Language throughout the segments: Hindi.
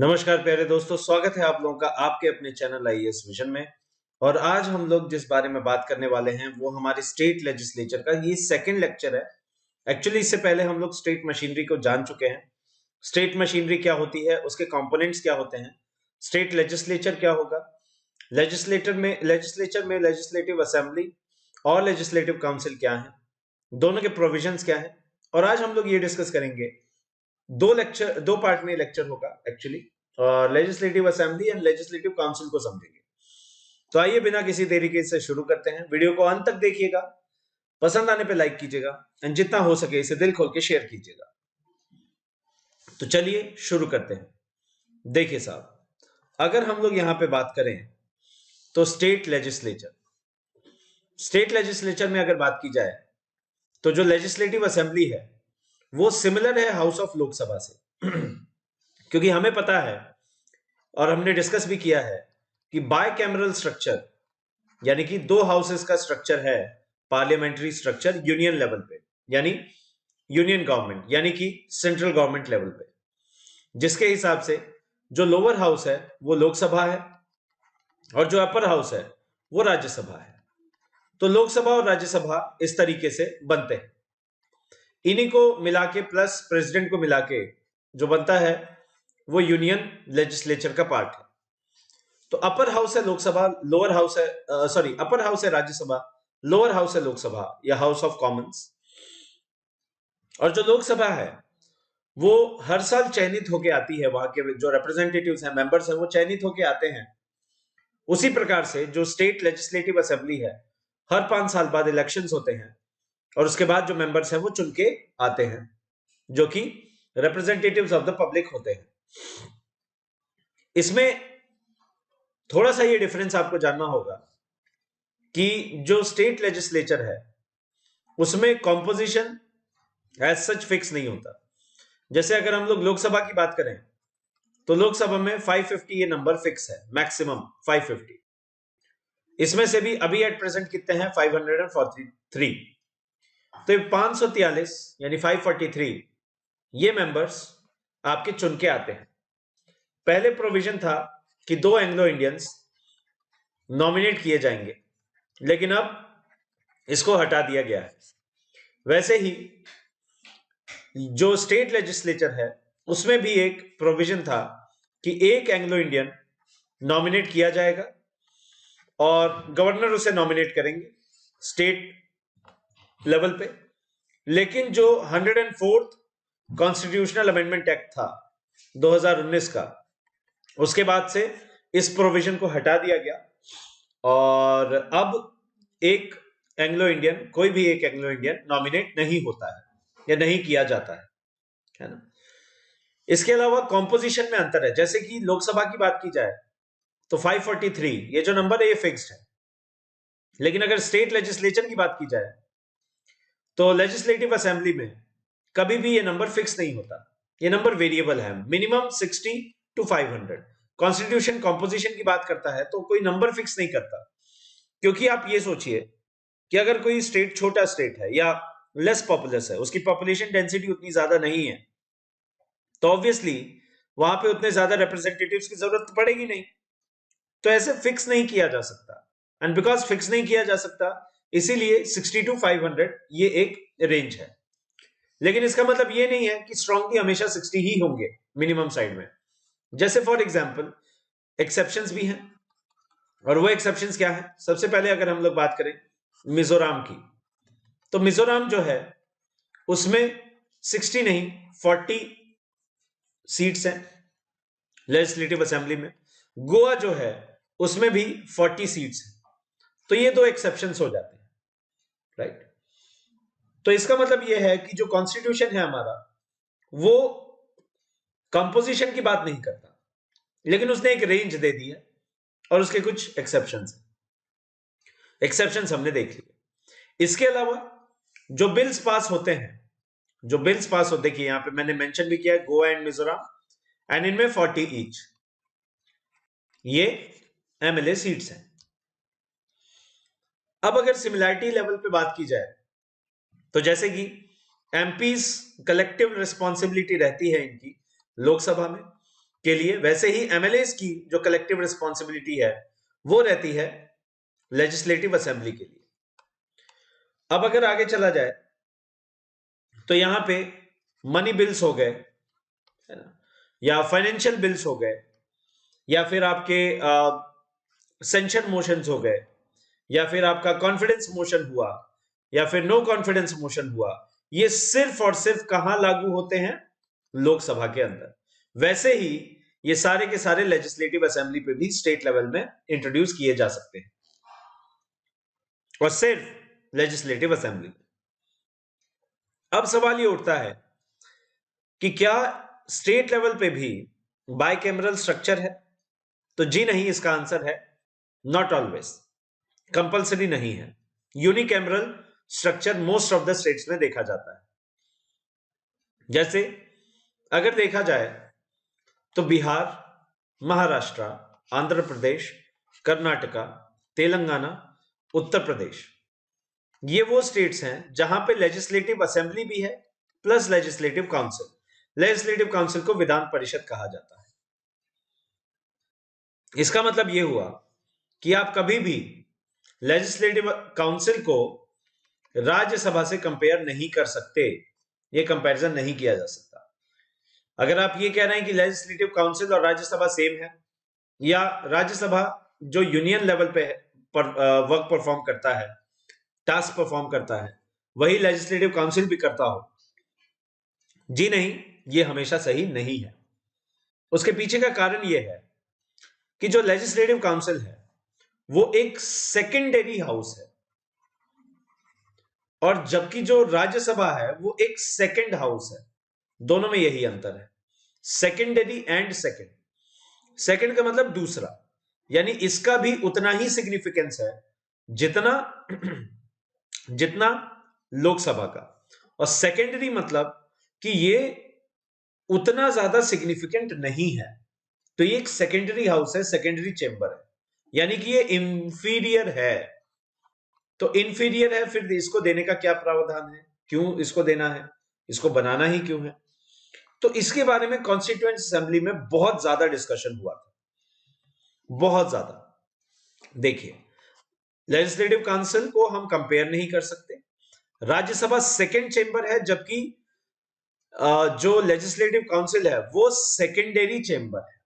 नमस्कार प्यारे दोस्तों, स्वागत है आप लोगों का आपके अपने चैनल आईएएस विजन में। और आज हम लोग जिस बारे में बात करने वाले हैं वो हमारे स्टेट लेजिस्लेचर का ये सेकंड लेक्चर है। एक्चुअली इससे पहले हम लोग स्टेट मशीनरी को जान चुके हैं। स्टेट मशीनरी क्या होती है, उसके कंपोनेंट्स क्या होते हैं, स्टेट लेजिस्लेचर क्या होगा, लेजिस्लेचर में लेजिस्लेटिव असेंबली और लेजिस्लेटिव काउंसिल क्या है, दोनों के प्रोविजंस क्या है। और आज हम लोग ये डिस्कस करेंगे, दो पार्ट में लेक्चर होगा actually, legislative assembly and legislative council को समझेंगे। तो आइए बिना किसी देरी के इससे शुरू करते हैं। वीडियो को अंत तक देखिएगा, पसंद आने पे लाइक कीजिएगा एंड जितना हो सके इसे दिल खोल के शेयर कीजिएगा। तो चलिए शुरू करते हैं। देखिए साहब, अगर हम लोग यहां पे बात करें तो स्टेट लेजिस्लेचर में अगर बात की जाए तो जो लेजिस्लेटिव असेंबली है वो सिमिलर है हाउस ऑफ लोकसभा से क्योंकि हमें पता है और हमने डिस्कस भी किया है कि बाय कैमरल स्ट्रक्चर यानी कि दो हाउसेस का स्ट्रक्चर है पार्लियामेंट्री स्ट्रक्चर यूनियन लेवल पे, यानी यूनियन गवर्नमेंट यानी कि सेंट्रल गवर्नमेंट लेवल पे, जिसके हिसाब से जो लोअर हाउस है वो लोकसभा है और जो अपर हाउस है वो राज्यसभा है। तो लोकसभा और राज्यसभा इस तरीके से बनते हैं। इन्हीं को मिला के प्लस प्रेसिडेंट को मिला के जो बनता है वो यूनियन लेजिस्लेचर का पार्ट है। तो अपर हाउस है लोकसभा, लोअर हाउस है अपर हाउस है राज्यसभा, लोअर हाउस है लोकसभा या हाउस ऑफ कॉमन्स। और जो लोकसभा है वो हर साल चयनित होके आती है, वहां के जो रिप्रेजेंटेटिव्स हैं, मेंबर्स हैं, वो चयनित होके आते हैं। उसी प्रकार से जो स्टेट लेजिस्लेटिव असेंबली है, हर 5 साल बाद इलेक्शंस होते हैं और उसके बाद जो मेंबर्स हैं वो चुन के आते हैं, जो कि रिप्रेजेंटेटिव्स ऑफ द पब्लिक होते हैं। इसमें थोड़ा सा ये डिफरेंस आपको जानना होगा कि जो स्टेट लेजिस्लेचर है उसमें कॉम्पोजिशन एज सच फिक्स नहीं होता। जैसे अगर हम लोग लोकसभा की बात करें तो लोकसभा में 550 ये नंबर फिक्स है, मैक्सिमम 550। इसमें से भी अभी एट प्रेजेंट कितने हैं, 543। तो 543 यानी 543 ये मेंबर्स आपके चुन के आते हैं। पहले प्रोविजन था कि 2 एंग्लो इंडियंस नॉमिनेट किए जाएंगे, लेकिन अब इसको हटा दिया गया है। वैसे ही जो स्टेट लेजिस्लेचर है उसमें भी एक प्रोविजन था कि 1 एंग्लो इंडियन नॉमिनेट किया जाएगा और गवर्नर उसे नॉमिनेट करेंगे स्टेट लेवल पे। लेकिन जो 104th कॉन्स्टिट्यूशनल अमेंडमेंट एक्ट था 2019 का, उसके बाद से इस प्रोविजन को हटा दिया गया और अब कोई भी एक एंग्लो इंडियन नॉमिनेट नहीं होता है या नहीं किया जाता है ना। इसके अलावा कॉम्पोजिशन में अंतर है। जैसे कि लोकसभा की बात की जाए तो 543 ये जो नंबर है ये फिक्स्ड है, लेकिन अगर स्टेट लेजिस्लेचर की बात की जाए तो लेजिस्लेटिव असेंबली में कभी भी ये नंबर फिक्स नहीं होता, ये नंबर वेरिएबल है, मिनिमम 60 to 500। कॉन्स्टिट्यूशन कॉम्पोजिशन की बात करता है तो कोई नंबर फिक्स नहीं करता, क्योंकि आप ये सोचिए कि अगर कोई स्टेट छोटा स्टेट है या लेस पॉपुलस है, उसकी पॉपुलेशन डेंसिटी उतनी ज्यादा नहीं है, तो ऑब्वियसली वहां पे उतने ज्यादा रिप्रेजेंटेटिव्स की जरूरत पड़ेगी नहीं। तो ऐसे फिक्स नहीं किया जा सकता, एंड बिकॉज फिक्स नहीं किया जा सकता इसीलिए 60 to 500 ये एक रेंज है। लेकिन इसका मतलब ये नहीं है कि स्ट्रांगली हमेशा 60 ही होंगे मिनिमम साइड में। जैसे फॉर एग्जांपल एक्सेप्शंस भी हैं, और वो एक्सेप्शंस क्या है। सबसे पहले अगर हम लोग बात करें मिजोरम की, तो मिजोरम जो है उसमें 60 नहीं 40 सीट्स हैं लेजिस्लेटिव असेंबली में। गोवा जो है उसमें भी 40 सीट्स हैं। तो ये 2 एक्सेप्शंस हो जाते हैं, राइट। तो इसका मतलब ये है कि जो कॉन्स्टिट्यूशन है हमारा वो कंपोजिशन की बात नहीं करता, लेकिन उसने एक रेंज दे दी है और उसके कुछ एक्सेप्शंस हमने देख लिए। इसके अलावा जो बिल्स पास होते देखिए यहां पे मैंने मेंशन भी किया है, गोवा एंड मिजोरम, एंड इनमें 40 ईच ये एमएलए सीट्स हैं। अब अगर सिमिलैरिटी लेवल पे बात की जाए तो जैसे कि एमपीज कलेक्टिव रिस्पॉन्सिबिलिटी रहती है इनकी लोकसभा में, के लिए, वैसे ही एमएलएस की जो कलेक्टिव रिस्पॉन्सिबिलिटी है वो रहती है लेजिस्लेटिव असेंबली के लिए। अब अगर आगे चला जाए तो यहां पे मनी बिल्स हो गए, है ना, या फाइनेंशियल बिल्स हो गए, या फिर आपके सेंशन मोशंस हो गए, या फिर आपका कॉन्फिडेंस मोशन हुआ, या फिर नो कॉन्फिडेंस मोशन हुआ, ये सिर्फ और सिर्फ कहां लागू होते हैं? लोकसभा के अंदर। वैसे ही ये सारे के सारे लेजिस्लेटिव असेंबली पे भी स्टेट लेवल में इंट्रोड्यूस किए जा सकते हैं, और सिर्फ लेजिस्लेटिव असेंबली। अब सवाल ये उठता है कि क्या स्टेट लेवल पे भी बाइकैमरल स्ट्रक्चर है? तो जी नहीं, इसका आंसर है नॉट ऑलवेज, कंपल्सरी नहीं है। Unicameral structure most of the states में देखा जाता है। जैसे अगर देखा जाए तो बिहार, महाराष्ट्र, आंध्र प्रदेश, कर्नाटका, तेलंगाना, उत्तर प्रदेश, ये वो स्टेट्स हैं जहां पे लेजिस्लेटिव असेंबली भी है plus legislative council. Legislative council को विधान परिषद कहा जाता है। इसका मतलब यह हुआ कि आप कभी भी लेजिस्लेटिव काउंसिल को राज्यसभा से कंपेयर नहीं कर सकते, यह कंपैरिजन नहीं किया जा सकता। अगर आप ये कह रहे हैं कि लेजिस्लेटिव काउंसिल और राज्यसभा सेम है, या राज्यसभा जो यूनियन लेवल पे वर्क परफॉर्म करता है, टास्क परफॉर्म करता है, वही लेजिस्लेटिव काउंसिल भी करता हो, जी नहीं, ये हमेशा सही नहीं है। उसके पीछे का कारण यह है कि जो लेजिस्लेटिव काउंसिल है वो एक सेकेंडरी हाउस है, और जबकि जो राज्यसभा है वो एक सेकंड हाउस है। दोनों में यही अंतर है, सेकेंडरी एंड सेकंड। सेकंड का मतलब दूसरा, यानी इसका भी उतना ही सिग्निफिकेंस है जितना जितना लोकसभा का, और सेकेंडरी मतलब कि ये उतना ज्यादा सिग्निफिकेंट नहीं है। तो ये एक सेकेंडरी हाउस है, सेकेंडरी चेंबर है, यानी कि ये इंफीरियर है। तो इंफीरियर है, फिर इसको देने का क्या प्रावधान है? क्यों इसको देना है? इसको बनाना ही क्यों है? तो इसके बारे में कॉन्स्टिट्यूएंट असेंबली में बहुत ज्यादा डिस्कशन हुआ था, बहुत ज्यादा। देखिए, लेजिस्लेटिव काउंसिल को हम कंपेयर नहीं कर सकते। राज्यसभा सेकेंड चेंबर है, जबकि जो लेजिस्लेटिव काउंसिल है वो सेकेंडरी चेंबर है।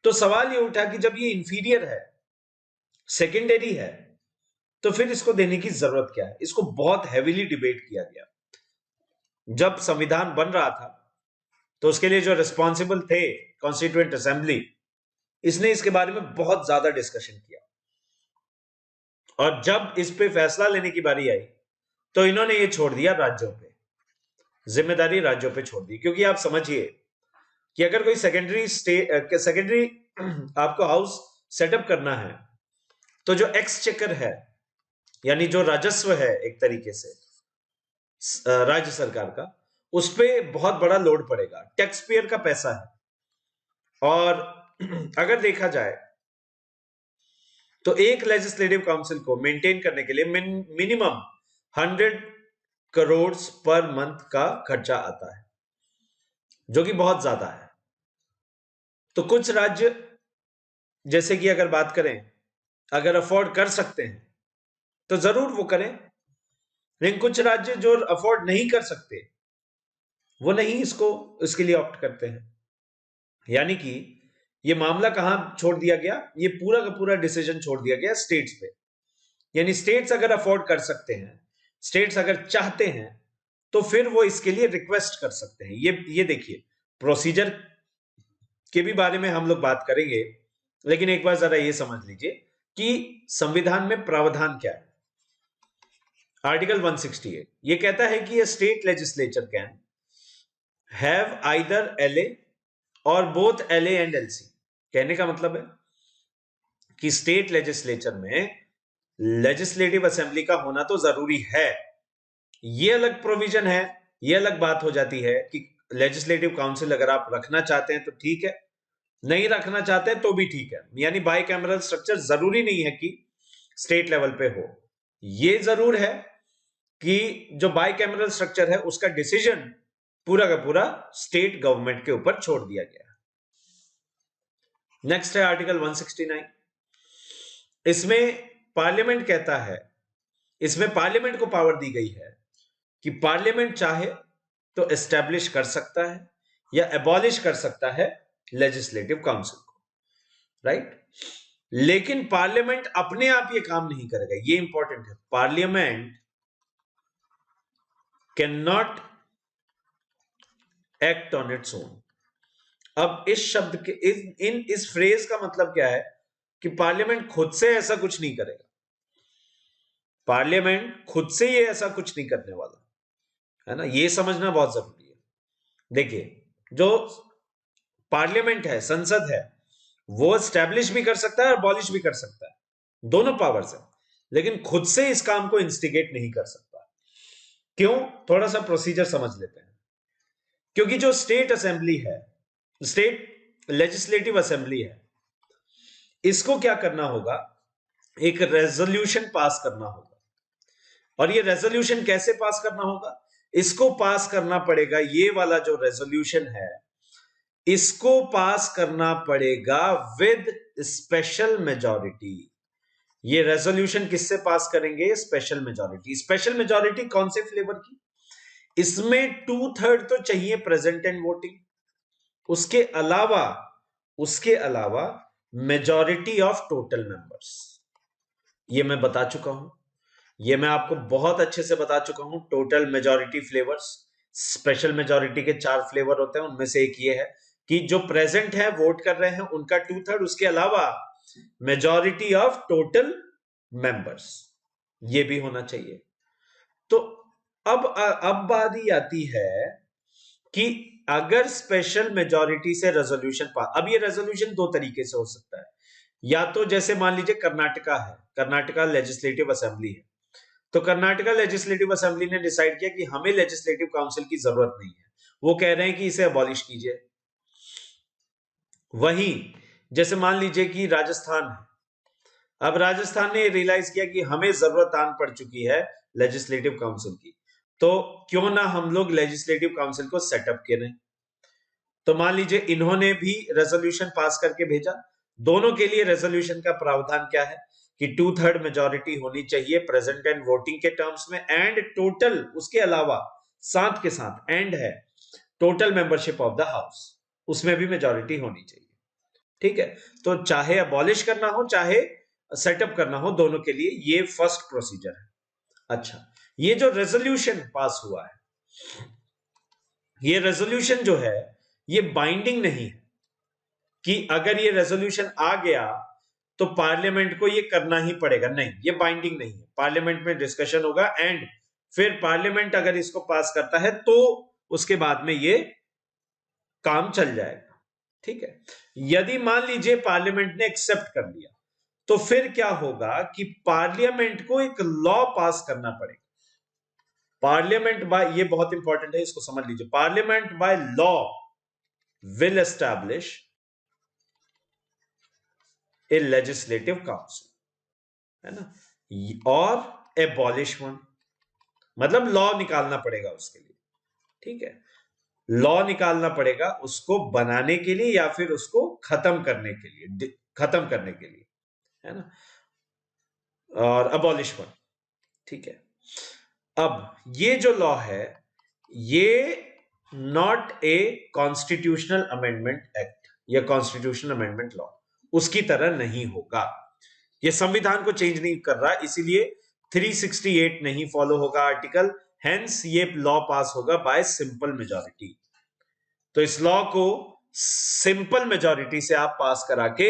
तो सवाल ये उठा कि जब ये इंफीरियर है, सेकेंडरी है, तो फिर इसको देने की जरूरत क्या है? इसको बहुत हैवीली डिबेट किया गया। जब संविधान बन रहा था तो उसके लिए जो रिस्पॉन्सिबल थे कॉन्स्टिट्यूएंट असेंबली, इसने इसके बारे में बहुत ज्यादा डिस्कशन किया, और जब इस पे फैसला लेने की बारी आई तो इन्होंने ये छोड़ दिया राज्यों पे, जिम्मेदारी राज्यों पे छोड़ दी। क्योंकि आप समझिए कि अगर कोई सेकेंडरी आपको हाउस सेटअप करना है, तो जो एक्सचेकर है, यानी जो राजस्व है एक तरीके से राज्य सरकार का, उस पर बहुत बड़ा लोड पड़ेगा, टैक्स पेयर का पैसा है। और अगर देखा जाए तो एक लेजिस्लेटिव काउंसिल को मेंटेन करने के लिए मिनिमम 100 करोड़ पर मंथ का खर्चा आता है, जो कि बहुत ज्यादा है। तो कुछ राज्य, जैसे कि अगर बात करें, अगर अफोर्ड कर सकते हैं तो जरूर वो करें, लेकिन कुछ राज्य जो अफोर्ड नहीं कर सकते वो नहीं इसके लिए ऑप्ट करते हैं। यानी कि ये मामला कहां छोड़ दिया गया? ये पूरा का पूरा डिसीजन छोड़ दिया गया स्टेट्स पे। यानी स्टेट्स अगर अफोर्ड कर सकते हैं, स्टेट्स अगर चाहते हैं, तो फिर वो इसके लिए रिक्वेस्ट कर सकते हैं। ये देखिए, प्रोसीजर के भी बारे में हम लोग बात करेंगे, लेकिन एक बार जरा ये समझ लीजिए कि संविधान में प्रावधान क्या है। आर्टिकल 168 ये कहता है कि state legislature can have either LA और बोथ एलए एंड एलसी। कहने का मतलब है कि स्टेट लेजिस्लेचर में लेजिस्लेटिव असेंबली का होना तो जरूरी है। ये अलग प्रोविजन है, ये अलग बात हो जाती है कि लेजिस्लेटिव काउंसिल अगर आप रखना चाहते हैं तो ठीक है, नहीं रखना चाहते हैं तो भी ठीक है। यानी बाइकैमरल स्ट्रक्चर जरूरी नहीं है कि स्टेट लेवल पे हो। ये जरूर है कि जो बाइकैमरल स्ट्रक्चर है उसका डिसीजन पूरा का पूरा स्टेट गवर्नमेंट के ऊपर छोड़ दिया गया। नेक्स्ट है आर्टिकल 169। इसमें पार्लियामेंट कहता है, इसमें पार्लियामेंट को पावर दी गई है कि पार्लियामेंट चाहे तो एस्टैब्लिश कर सकता है या एबॉलिश कर सकता है लेजिस्लेटिव काउंसिल को, राइट। लेकिन पार्लियामेंट अपने आप ये काम नहीं करेगा, ये इंपॉर्टेंट है। Parliament can not act on its own. अब इस शब्द के इस फ्रेज का मतलब क्या है कि पार्लियामेंट खुद से ऐसा कुछ नहीं करेगा। पार्लियामेंट खुद से ये ऐसा कुछ नहीं करने वाला है ना, ये समझना बहुत जरूरी है। देखिए, जो पार्लियामेंट है, संसद है, वो एस्टैब्लिश भी कर सकता है और अबॉलिश भी कर सकता है, दोनों पावर्स है, लेकिन खुद से इस काम को इंस्टिगेट नहीं कर सकता। क्यों? थोड़ा सा प्रोसीजर समझ लेते हैं। क्योंकि जो स्टेट असेंबली है, स्टेट लेजिस्लेटिव असेंबली है, इसको क्या करना होगा, एक रेजोल्यूशन पास करना होगा। और ये रेजोल्यूशन कैसे पास करना होगा? इसको पास करना पड़ेगा, ये वाला जो रेजोल्यूशन है, इसको पास करना पड़ेगा विद स्पेशल मेजॉरिटी। ये रेजोल्यूशन किससे पास करेंगे? Special majority. स्पेशल मेजॉरिटी कौन से फ्लेवर की? इसमें 2/3 तो चाहिए प्रेजेंट एंड वोटिंग, उसके अलावा मेजॉरिटी ऑफ टोटल मेंबर्स। ये मैं बता चुका हूं, ये मैं आपको बहुत अच्छे से बता चुका हूं। Total majority flavours, special majority के 4 फ्लेवर होते हैं, उनमें से एक ये है कि जो प्रेजेंट है, वोट कर रहे हैं, उनका 2/3, उसके अलावा मेजॉरिटी ऑफ टोटल मेंबर्स, ये भी होना चाहिए। तो अब बात ही आती है कि अगर स्पेशल मेजॉरिटी से रेजोल्यूशन पास, अब ये रेजोल्यूशन 2 तरीके से हो सकता है। या तो जैसे मान लीजिए कर्नाटका है, कर्नाटका लेजिस्लेटिव असेंबली है, तो कर्नाटका लेजिस्लेटिव असेंबली ने डिसाइड किया कि हमें लेजिस्लेटिव काउंसिल की जरूरत नहीं है, वो कह रहे हैं कि इसे अबॉलिश कीजिए। वहीं जैसे मान लीजिए कि राजस्थान है, अब राजस्थान ने रियलाइज किया कि हमें जरूरत आन पड़ चुकी है लेजिस्लेटिव काउंसिल की, तो क्यों ना हम लोग लेजिस्लेटिव काउंसिल को सेटअप करें। तो मान लीजिए इन्होंने भी रेजोल्यूशन पास करके भेजा। दोनों के लिए रेजोल्यूशन का प्रावधान क्या है कि 2/3 मेजॉरिटी होनी चाहिए प्रेजेंट एंड वोटिंग के टर्म्स में, एंड टोटल, उसके अलावा साथ के साथ एंड है total membership of the house, उसमें भी मेजॉरिटी होनी चाहिए। ठीक है, तो चाहे अबॉलिश करना हो चाहे सेटअप करना हो, दोनों के लिए ये फर्स्ट प्रोसीजर है। अच्छा, ये जो रेजोल्यूशन पास हुआ है, ये रेजोल्यूशन जो है ये बाइंडिंग नहीं है कि अगर ये रेजोल्यूशन आ गया तो पार्लियामेंट को ये करना ही पड़ेगा, नहीं, ये बाइंडिंग नहीं है। पार्लियामेंट में डिस्कशन होगा एंड फिर पार्लियामेंट अगर इसको पास करता है तो उसके बाद में ये काम चल जाएगा। ठीक है, यदि मान लीजिए पार्लियामेंट ने एक्सेप्ट कर लिया तो फिर क्या होगा कि पार्लियामेंट को एक लॉ पास करना पड़ेगा। पार्लियामेंट बाय, ये बहुत इंपॉर्टेंट है, इसको समझ लीजिए, parliament by law will establish A legislative council, है ना, और एबॉलिश वन, मतलब लॉ निकालना पड़ेगा उसके लिए। ठीक है, लॉ निकालना पड़ेगा उसको बनाने के लिए या फिर उसको खत्म करने के लिए, है ना, और अबॉलिश वन। ठीक है, अब ये जो लॉ है ये not a constitutional amendment act या कॉन्स्टिट्यूशनल अमेंडमेंट लॉ, उसकी तरह नहीं होगा। ये संविधान को चेंज नहीं कर रहा, इसीलिए 368 नहीं फॉलो होगा आर्टिकल, हेंस ये लॉ पास होगा बाय सिंपल मेजॉरिटी। तो इस लॉ को सिंपल मेजॉरिटी से आप पास करा के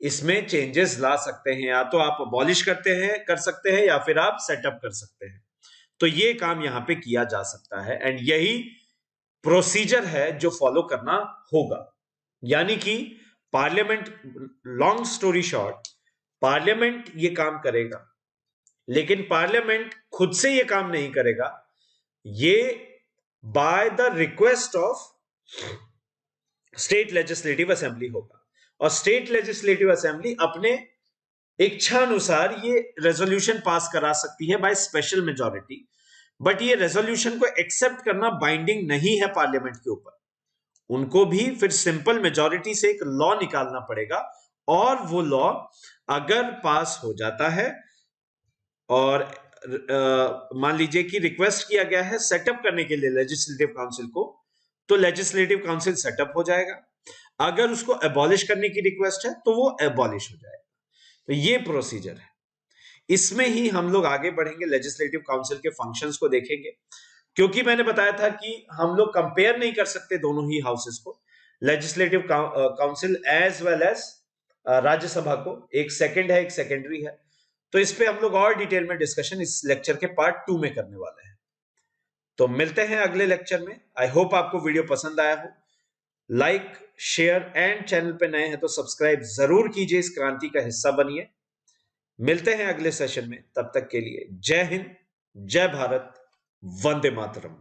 इसमें चेंजेस ला सकते हैं, या तो आप अबॉलिश कर सकते हैं या फिर आप सेटअप कर सकते हैं। तो ये काम यहां पे किया जा सकता है एंड यही प्रोसीजर है जो फॉलो करना होगा। यानी कि parliament, long story short, parliament ये काम करेगा, लेकिन पार्लियामेंट खुद से ये काम नहीं करेगा, ये by the request of state legislative assembly होगा। और स्टेट लेजिस्लेटिव असेंबली अपने इच्छा अनुसार ये रेजोल्यूशन पास करा सकती है बाय स्पेशल मेजॉरिटी, बट ये रेजोल्यूशन को एक्सेप्ट करना बाइंडिंग नहीं है पार्लियामेंट के ऊपर। उनको भी फिर सिंपल मेजॉरिटी से एक लॉ निकालना पड़ेगा, और वो लॉ अगर पास हो जाता है और मान लीजिए कि रिक्वेस्ट किया गया है सेटअप करने के लिए लेजिस्लेटिव काउंसिल को, तो लेजिस्लेटिव काउंसिल सेटअप हो जाएगा। अगर उसको एबॉलिश करने की रिक्वेस्ट है तो वो एबॉलिश हो जाएगा। तो ये प्रोसीजर है, इसमें ही हम लोग आगे बढ़ेंगे, लेजिस्लेटिव काउंसिल के फंक्शंस को देखेंगे। क्योंकि मैंने बताया था कि हम लोग कंपेयर नहीं कर सकते दोनों ही हाउसेस को, legislative council as well as Rajya Sabha को, एक सेकंड है एक सेकेंडरी है। तो इस पे हम लोग और डिटेल में डिस्कशन इस लेक्चर के पार्ट 2 में करने वाले हैं। तो मिलते हैं अगले लेक्चर में। आई होप आपको वीडियो पसंद आया हो। लाइक, शेयर एंड चैनल पे नए हैं तो सब्सक्राइब जरूर कीजिए, इस क्रांति का हिस्सा बनिए। मिलते हैं अगले सेशन में, तब तक के लिए जय हिंद, जय भारत, वंदे मातरम।